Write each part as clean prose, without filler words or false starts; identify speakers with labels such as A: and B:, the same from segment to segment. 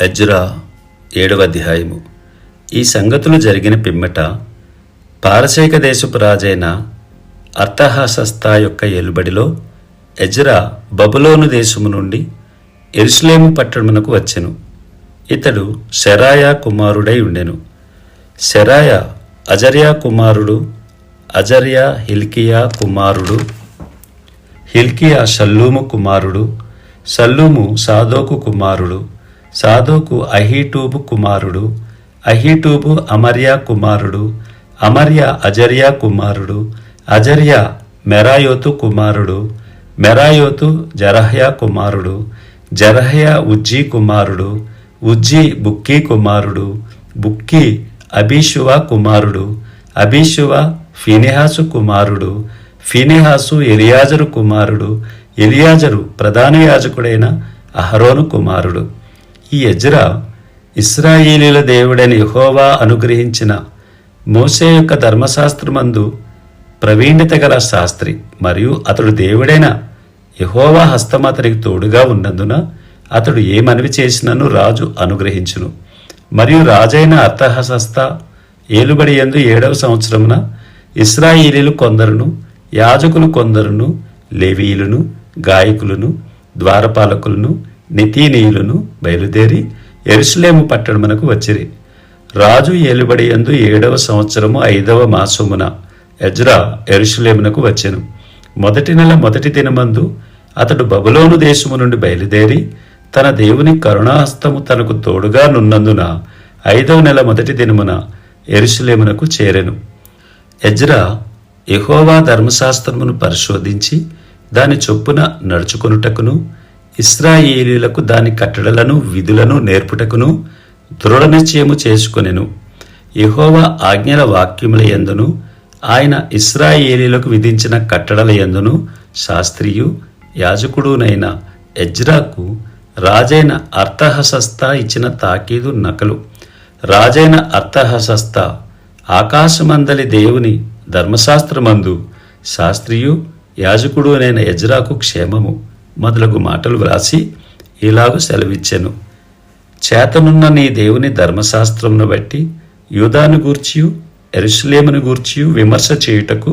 A: Ezra 7వ అధ్యాయము. ఈ సంగతులు జరిగిన పిమ్మట పారసీక దేశపు రాజైన అర్తహషస్త యొక్క ఏలుబడిలో ఎజ్రా బబులోను దేశము నుండి యెరూషలేము పట్టణమునకు వచ్చెను. ఇతడు సెరాయా కుమారుడై ఉండెను. సెరాయా అజర్యా కుమారుడు, అజర్యా హిల్కియా కుమారుడు, హిల్కియా షల్లూము కుమారుడు, షల్లూము సాదోకు కుమారుడు, సాదోకు అహీటూబు కుమారుడు, అహీటూబు అమర్యా కుమారుడు, అమర్యా అజర్యా కుమారుడు, అజర్యా మెరాయోతు కుమారుడు, మెరాయోతు జరహ్యా కుమారుడు, జరహ్యా ఉజ్జీ కుమారుడు, ఉజ్జీ బుక్కీ కుమారుడు, బుక్కీ అబీషువా కుమారుడు, అబీషువా ఫీనెహాసు కుమారుడు, ఫీనెహాసు ఎలియాజరు కుమారుడు, ఎలియాజరు ప్రధాన యాజకుడైన అహరోను కుమారుడు. ఈ ఎజ్రా ఇశ్రాయేలీయుల దేవుడైన యెహోవా అనుగ్రహించిన మోషే యొక్క ధర్మశాస్త్రమందు ప్రవీణ్యత గల శాస్త్రి మరియు అతడు దేవుడైన యెహోవా హస్తం అతనికి తోడుగా ఉన్నందున అతడు ఏ మనవి చేసినను రాజు అనుగ్రహించును. మరియు రాజైన అర్తహషస్త ఏలుబడి యందు 7వ సంవత్సరమున ఇశ్రాయేలీయులు కొందరును, యాజకులు కొందరును, లేవీయులను, గాయకులను, ద్వారపాలకులను, నితీనీయులను బయలుదేరి యెరూషలేము పట్టణమునకు వచ్చిరి. రాజు ఏలుబడి యందు 7వ సంవత్సరము 5వ మాసమున ఎజ్రా యెరూషలేమునకు వచ్చెను. మొదటి నెల మొదటి దినమందు అతడు బబులోను దేశము నుండి బయలుదేరి తన దేవుని కరుణాహస్తము తనకు తోడుగా నున్నందున 5వ నెల మొదటి దినమున యెరూషలేమునకు చేరెను. ఎజ్రా యెహోవా ధర్మశాస్త్రమును పరిశోధించి దాని చొప్పున నడుచుకొనుటకును, ఇశ్రాయేలీయులకు దాని కట్టడలను విధులను నేర్పుటకును దృఢ నిశ్చయము చేసుకొనెను. యెహోవా ఆజ్ఞల వాక్యముల యందును ఆయన ఇశ్రాయేలీయులకు విధించిన కట్టడల యందును శాస్త్రియు యాజకుడునైన ఎజ్రాకు రాజైన అర్తహషస్త ఇచ్చిన తాకీదు నకలు. రాజైన అర్తహషస్త ఆకాశమందలి దేవుని ధర్మశాస్త్రమందు శాస్త్రియు యాజకుడునైన ఎజ్రాకు క్షేమము మొదలగు మాటలు వ్రాసి ఇలాగు సెలవిచ్చెను. చేతనున్న నీ దేవుని ధర్మశాస్త్రమును బట్టి యూదాను గూర్చియు యెరూషలేమును గూర్చియు విమర్శ చేయుటకు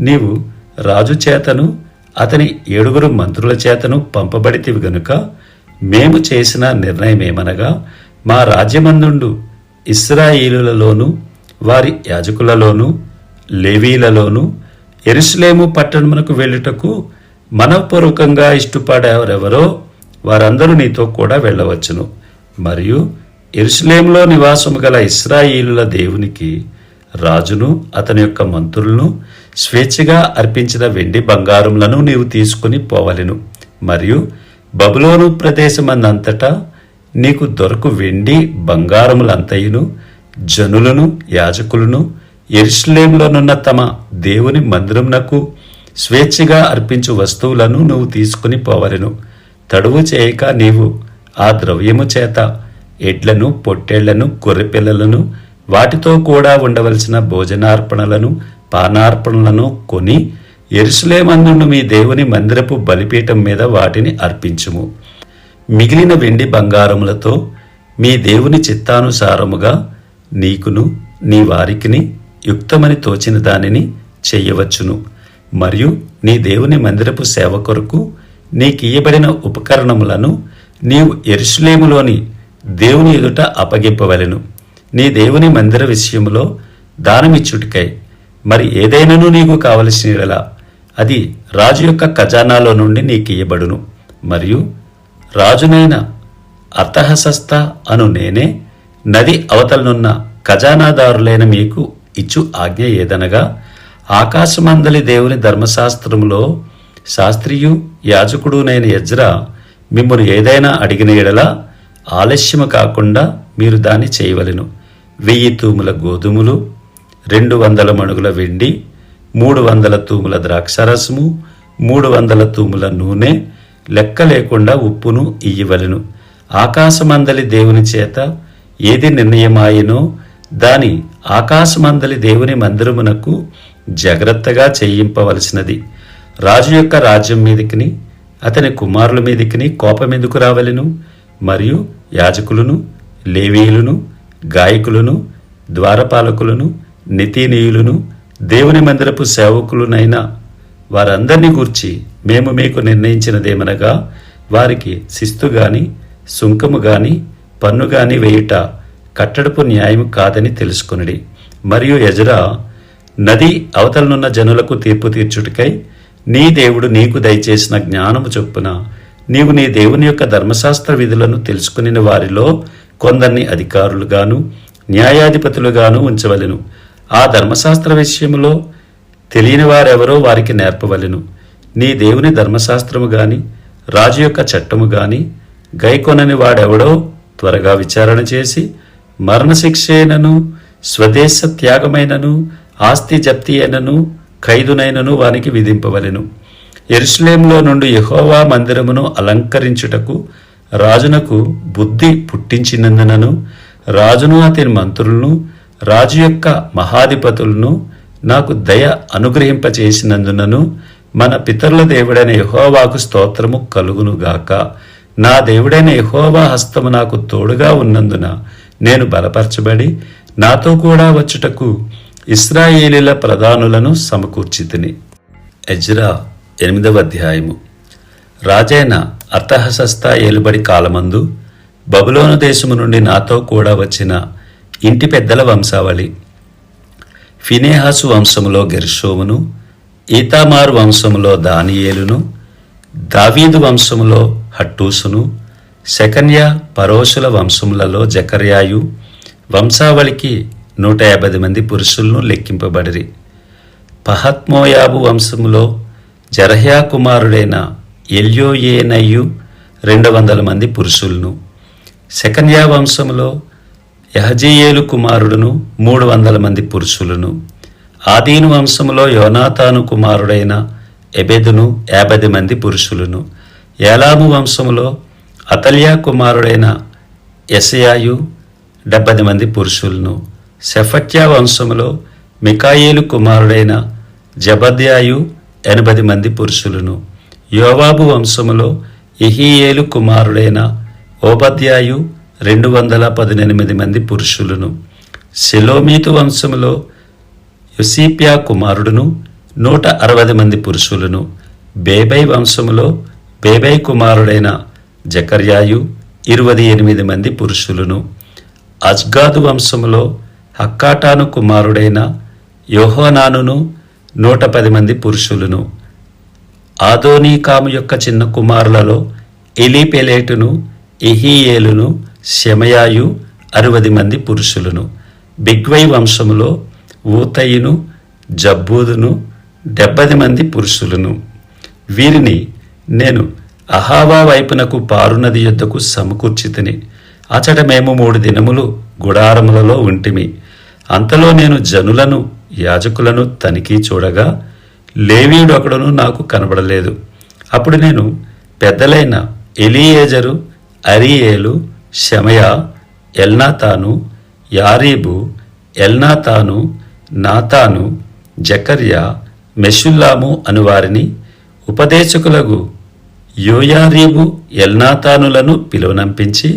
A: నీవు రాజు చేతను అతని 7 మంత్రుల చేతను పంపబడితివి గనుక మేము చేసిన నిర్ణయమేమనగా, మా రాజ్యమందుండు ఇశ్రాయేలులలోను వారి యాజకులలోను లేవీలలోను యెరూషలేము పట్టణమునకు వెళ్ళుటకు మనఃపూర్వకంగా ఇష్టపడేవారెవరో వారందరూ నీతో కూడా వెళ్ళవచ్చును. మరియు యెరూషలేములో నివాసము గల ఇశ్రాయేలుల దేవునికి రాజును అతని యొక్క మంత్రులను స్వేచ్ఛగా అర్పించిన వెండి బంగారములను నీవు తీసుకుని పోవలెను. మరియు బబులోను ప్రదేశమందంతటా నీకు దొరకు వెండి బంగారములంతయును జనులను యాజకులను యెరూషలేములోనున్న తమ దేవుని మందిరమునకు స్వేచ్ఛగా అర్పించు వస్తువులను నువ్వు తీసుకుని పోవలెను. తడువు చేయక నీవు ఆ ద్రవ్యము చేత ఎడ్లను, పొట్టేళ్లను, గొర్రెపిల్లలను, వాటితో కూడా ఉండవలసిన భోజనార్పణలను, పానార్పణలను కొని యెరూషలేమందుండు మీ దేవుని మందిరపు బలిపీఠం మీద వాటిని అర్పించుము. మిగిలిన వెండి బంగారములతో మీ దేవుని చిత్తానుసారముగా నీకును నీ వారికిని యుక్తమని తోచిన దానిని చెయ్యవచ్చును. మరియు నీ దేవుని మందిరపు సేవ కొరకు నీకియ్యబడిన ఉపకరణములను నీవు యెరూషలేములోని దేవుని ఎదుట అప్పగింపవలెను. నీ దేవుని మందిర విషయములో దానమిచ్చుటికై మరి ఏదైనాను నీకు కావలసిన యెడల అది రాజు యొక్క ఖజానాలో నుండి నీకియ్యబడును. మరియు రాజునైన అర్తహషస్త అను నేనే నది అవతలనున్న ఖజానాదారులైన మీకు ఇచ్చు ఆజ్ఞ ఏదనగా, ఆకాశమందలి దేవుని ధర్మశాస్త్రములో శాస్త్రియు యాజకుడునైన ఎజ్రా మిమ్మును ఏదైనా అడిగిన యెడల ఆలస్యము కాకుండా మీరు దాన్ని చేయవలెను. 1000 తూముల గోధుమలు, 200 మణుగుల వెండి, 300 తూముల ద్రాక్షారసము, 300 తూముల నూనె, లెక్క లేకుండా ఉప్పును ఇయ్యవలెను. ఆకాశమందలి దేవుని చేత ఏది నిర్ణయమాయనో దాని ఆకాశమందలి దేవుని మందిరమునకు జాగ్రత్తగా చేయింపవలసినది. రాజు యొక్క రాజ్యం మీదికిని అతని కుమారుల మీదికిని కోపమెందుకు రావలెను? మరియు యాజకులను, లేవీయులను, గాయకులను, ద్వారపాలకులను, నితీనీయులను, దేవుని మందిరపు సేవకులునైన వారందరినీ గూర్చి మేము మీకు నిర్ణయించినదేమనగా, వారికి శిస్తు గాని, సుంకము గాని, పన్ను గాని వేయుట కట్టడపు న్యాయం కాదని తెలుసుకొనిడి. మరియు ఎజ్రా, నది అవతలనున్న జనులకు తీర్పు తీర్చుటకై నీ దేవుడు నీకు దయచేసిన జ్ఞానము చొప్పున నీవు నీ దేవుని యొక్క ధర్మశాస్త్ర విధులను తెలుసుకుని వారిలో కొందరిని అధికారులుగాను న్యాయాధిపతులుగాను ఉంచవలెను. ఆ ధర్మశాస్త్ర విషయంలో తెలియని వారెవరో వారికి నేర్పవలెను. నీ దేవుని ధర్మశాస్త్రము గాని రాజు యొక్క చట్టము గాని గైకొనని వాడెవడో త్వరగా విచారణ చేసి మరణశిక్షైనను, స్వదేశ త్యాగమైనను, ఆస్తి జప్తి అయినను, ఖైదునైనను వానికి విధింపవలెను. యెరూషలేములో నుండి యెహోవా మందిరమును అలంకరించుటకు రాజునకు బుద్ధి పుట్టించినందునను, రాజును అతని మంత్రులను, రాజు యొక్క మహాధిపతులను నాకు దయ అనుగ్రహింపచేసినందునను, మన పితరుల దేవుడైన యెహోవాకు స్తోత్రము కలుగునుగాక. నా దేవుడైన యెహోవా హస్తము నాకు తోడుగా ఉన్నందున నేను బలపరచబడి నాతో కూడా వచ్చుటకు ఇశ్రాయేలీల ప్రధానులను సమకూర్చితిని. ఎజ్రా 8వ అధ్యాయము. రాజైన అర్తహషస్త ఏలుబడి కాలమందు బబులోను దేశము నుండి నాతో కూడా వచ్చిన ఇంటి పెద్దల వంశావళి. ఫినెహాసు వంశములో గెర్షోమును, ఈతామారు వంశములో దానియేలును, దావీదు వంశములో హట్టూసును, షెకన్యా పరోషుల వంశములలో జకర్యాయు వంశావళికి 150 మంది పురుషులను లెక్కింపబడిరి. పహత్మోయాబు వంశములో జరహ్యా కుమారుడైన ఎల్యోయేనయ్యు 200 మంది పురుషులను, షెకన్యా వంశములో యహజీయేలు కుమారుడును 300 మంది పురుషులను, ఆదీను వంశములో యోనాతాను కుమారుడైన ఎబెదును 50 మంది పురుషులను, ఏలాము వంశములో అతల్యా కుమారుడైన యెషయాయు 70 మంది పురుషులను, షెఫట్యా వంశములో మికాయేలు కుమారుడైన జబద్యాయు 80 మంది పురుషులను, యోవాబు వంశములో యెహీయేలు కుమారుడైన ఓబద్యాయు 218 మంది పురుషులను, షెలోమీతు వంశములో యోసిప్యా కుమారుడును 160 మంది పురుషులను, బేబై వంశములో బేబై కుమారుడైన జకర్యాయు 28 మంది పురుషులను, అజ్గాదు వంశములో హక్కాటాను కుమారుడైన యోహోనానును 110 మంది పురుషులను, ఆదోనీకాము యొక్క చిన్న కుమారులలో ఎలీపెలేటును, ఎహీయేలును, షెమయాయు 60 మంది పురుషులను, బిగ్వై వంశములో ఊతయిను, జబ్బూదును 70 మంది పురుషులను. వీరిని నేను అహావా వైపునకు పారునది యొద్దకు సమకూర్చితిని. అచట మేము 3 దినములు గుడారములలో ఉంటిమి. అంతలో నేను జనులను యాజకులను తనిఖీ చూడగా లేవీయుడు ఒకడును నాకు కనబడలేదు. అప్పుడు నేను పెద్దలైన ఎలీయేజరు, అరీయేలు, షెమయా, ఎల్నాతాను, యారీబు, ఎల్నాతాను, నాతాను, జకర్యా, మెషుల్లాము అను వారిని, ఉపదేశకులకు యోయారీబు, ఎల్నాతానులను పిలువనంపించి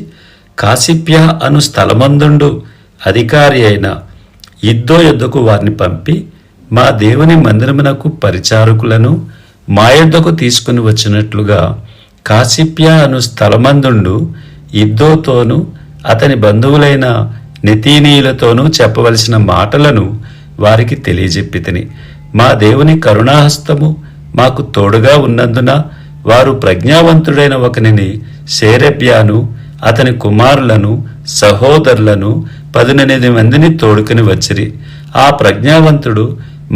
A: కాసిప్యా అను స్థలమందుండు అధికారి అయిన ఇద్దో యొద్దకు వారిని పంపి, మా దేవుని మందిరమునకు పరిచారకులను మా యొద్దకు తీసుకుని వచ్చినట్లుగా కాసిప్యా అను స్థలమందుండు ఇద్దోతోనూ అతని బంధువులైన నితీనీయులతోనూ చెప్పవలసిన మాటలను వారికి తెలియజెప్పితిని. మా దేవుని కరుణాహస్తము మాకు తోడుగా ఉన్నందున వారు ప్రజ్ఞావంతుడైన ఒకనిని షేరెబ్యాను, అతని కుమారులను, సహోదరులను 18 మందిని తోడుకుని వచ్చిరి. ఆ ప్రజ్ఞావంతుడు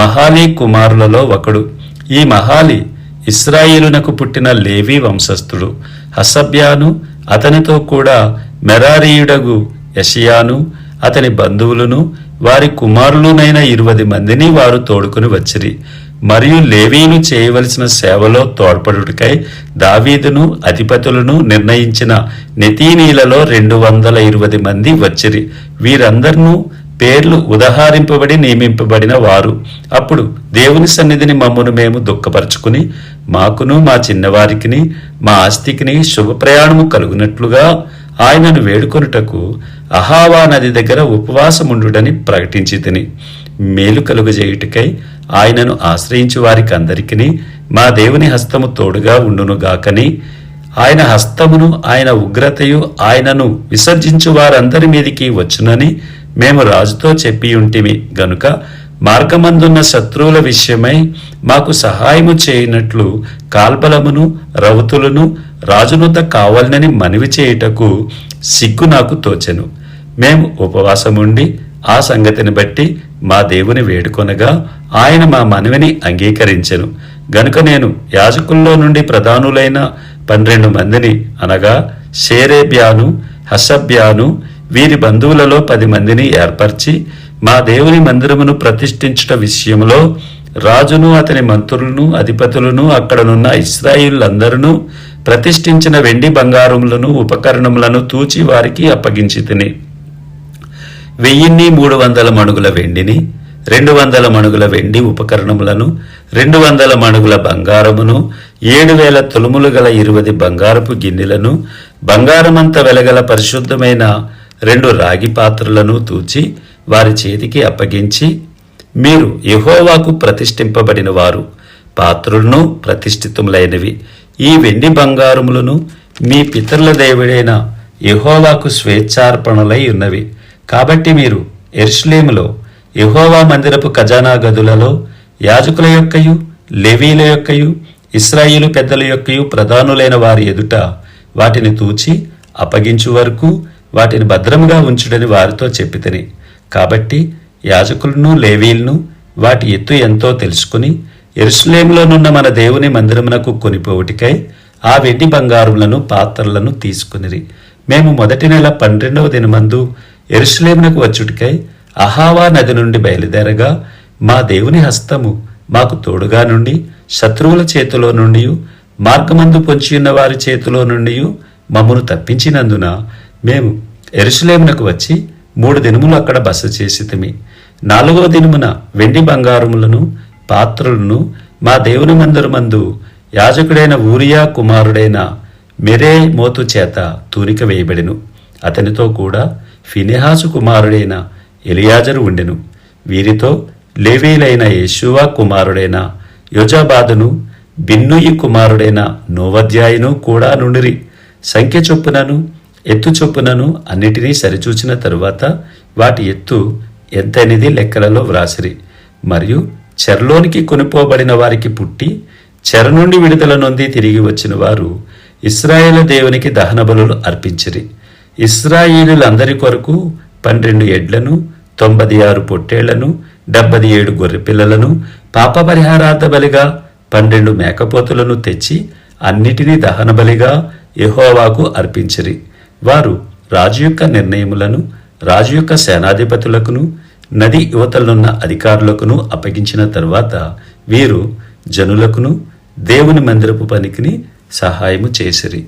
A: మహాలీ కుమారులలో ఒకడు. ఈ మహాలి ఇశ్రాయేలునకు పుట్టిన లేవీ వంశస్థుడు. హసబ్యాను, అతనితో కూడా మెరారీయుడగు యెషయాను, అతని బంధువులను, వారి కుమారులునైన 20 మందిని వారు తోడుకుని వచ్చిరి. మరియు లేవీయులు చేయవలసిన సేవలో తోడ్పడుటకై దావీదును అధిపతులను నిర్ణయించిన నెతీనీలలో 220 మంది వచ్చిరి. వీరందరినూ పేర్లు ఉదహరింపబడి నియమింపబడిన వారు. అప్పుడు దేవుని సన్నిధిని మమ్మును మేము దుఃఖపరచుకుని మాకును మా చిన్నవారికిని మా ఆస్తికిని శుభ ప్రయాణము కలుగునట్లుగా ఆయనను వేడుకొనుటకు అహావా నది దగ్గర ఉపవాసముండుడని ప్రకటించి తిని మేలు కలుగజేయుటకై ఆయనను ఆశ్రయించు వారికి అందరికీ మా దేవుని హస్తము తోడుగా ఉండునుగాకని, ఆయన హస్తమును ఆయన ఉగ్రతయు ఆయనను విసర్జించు వారందరి మీదికి వచ్చునని మేము రాజుతో చెప్పియుంటిమి గనుక మార్గమందున్న శత్రువుల విషయమై మాకు సహాయము చేయనట్లు కాల్బలమును రౌతులను రాజునొద్ద కావాలనని మనవి చేయుటకు సిగ్గు నాకు తోచెను. మేము ఉపవాసముండి ఆ సంగతిని బట్టి మా దేవుని వేడుకొనగా ఆయన మా మనవిని అంగీకరించెను. గనుక నేను యాజకుల్లో నుండి ప్రధానులైన 12 మందిని అనగా షేరేబ్యాను, హషబ్యాను వీరి బంధువులలో 10 మందిని ఏర్పరిచి మా దేవుని మందిరమును ప్రతిష్ఠించుట విషయంలో రాజును అతని మంత్రులను అధిపతులను అక్కడనున్న ఇశ్రాయేలులందరూ ప్రతిష్ఠించిన వెండి బంగారములను ఉపకరణములను తూచి వారికి అప్పగించి తిని 1300 మణుగుల వెండిని, 200 మణుగుల వెండి ఉపకరణములను, 200 మణుగుల బంగారమును, 7000 తులములు గల 20 బంగారపు గిన్నెలను, బంగారమంత వెలగల పరిశుద్ధమైన 2 రాగి పాత్రలను తూచి వారి చేతికి అప్పగించి, మీరు యెహోవాకు ప్రతిష్ఠింపబడిన వారు, పాత్రులను ప్రతిష్ఠితములైనవి. ఈ వెండి బంగారములను మీ పితరుల దేవుడైన యెహోవాకు స్వేచ్ఛార్పణలై ఉన్నవి. కాబట్టి మీరు యెరూషలేములో యెహోవా మందిరపు ఖజానా గదులలో యాజకుల యొక్కయు లేవీల యొక్కయు ఇశ్రాయేలు పెద్దల యొక్కయు ప్రధానులైన వారి ఎదుట వాటిని తూచి అప్పగించు వరకు వాటిని భద్రముగా ఉంచుడని వారితో చెప్పితిని. కాబట్టి యాజకులను లేవీలను వాటి ఎత్తు ఎంతో తెలుసుకుని యెరూషలేములోనున్న మన దేవుని మందిరమునకు కొనిపోవుటికై ఆ వెండి బంగారములను పాత్రలను తీసుకునిరి. మేము మొదటి నెల 12వ దినమందు యెరూషలేమునకు వచ్చుటికై అహావా నది నుండి బయలుదేరగా మా దేవుని హస్తము మాకు తోడుగా నుండి శత్రువుల చేతిలో నుండి మార్గమందు పొంచియున్న వారి చేతిలో నుండి మమ్మను తప్పించినందున మేము యెరూషలేమునకు వచ్చి 3 దినములు అక్కడ బస చేసితిమి. 4వ దినమున వెండి బంగారములను పాత్రలను మా దేవుని మందిరమందు యాజకుడైన ఊరియా కుమారుడైన మెరేమోతు చేత తూనిక వేయబడెను. అతనితో కూడా ఫినెహాసు కుమారుడైన ఎలియాజరు ఉండెను. వీరితో లేవీలైన యేషూవ కుమారుడైన యోజాబాదును, బిన్నూయి కుమారుడైన నోవద్యాయును కూడా నుండిరి. సంఖ్య చొప్పునను ఎత్తు చొప్పునను అన్నిటినీ సరిచూచిన తరువాత వాటి ఎత్తు ఎంతైనది లెక్కలలో వ్రాసిరి. మరియు చెరలోనికి కొనిపోబడిన వారికి పుట్టి చెర నుండి విడుదల నొంది తిరిగి వచ్చిన వారు ఇశ్రాయేలు దేవునికి దహన బలులు అర్పించిరి. ఇశ్రాయేలులందరి కొరకు 12 ఎడ్లను, 96 పొట్టేళ్లను, 77 గొర్రెపిల్లలను, పాప పరిహారార్థ బలిగా 12 మేకపోతులను తెచ్చి అన్నిటినీ దహన బలిగా యెహోవాకు అర్పించిరి. వారు రాజు యొక్క నిర్ణయములను రాజు యొక్క సేనాధిపతులకును నది యువతలున్న అధికారులకును అప్పగించిన తరువాత వీరు జనులకును దేవుని మందిరపు పనికిని సహాయము చేసిరి.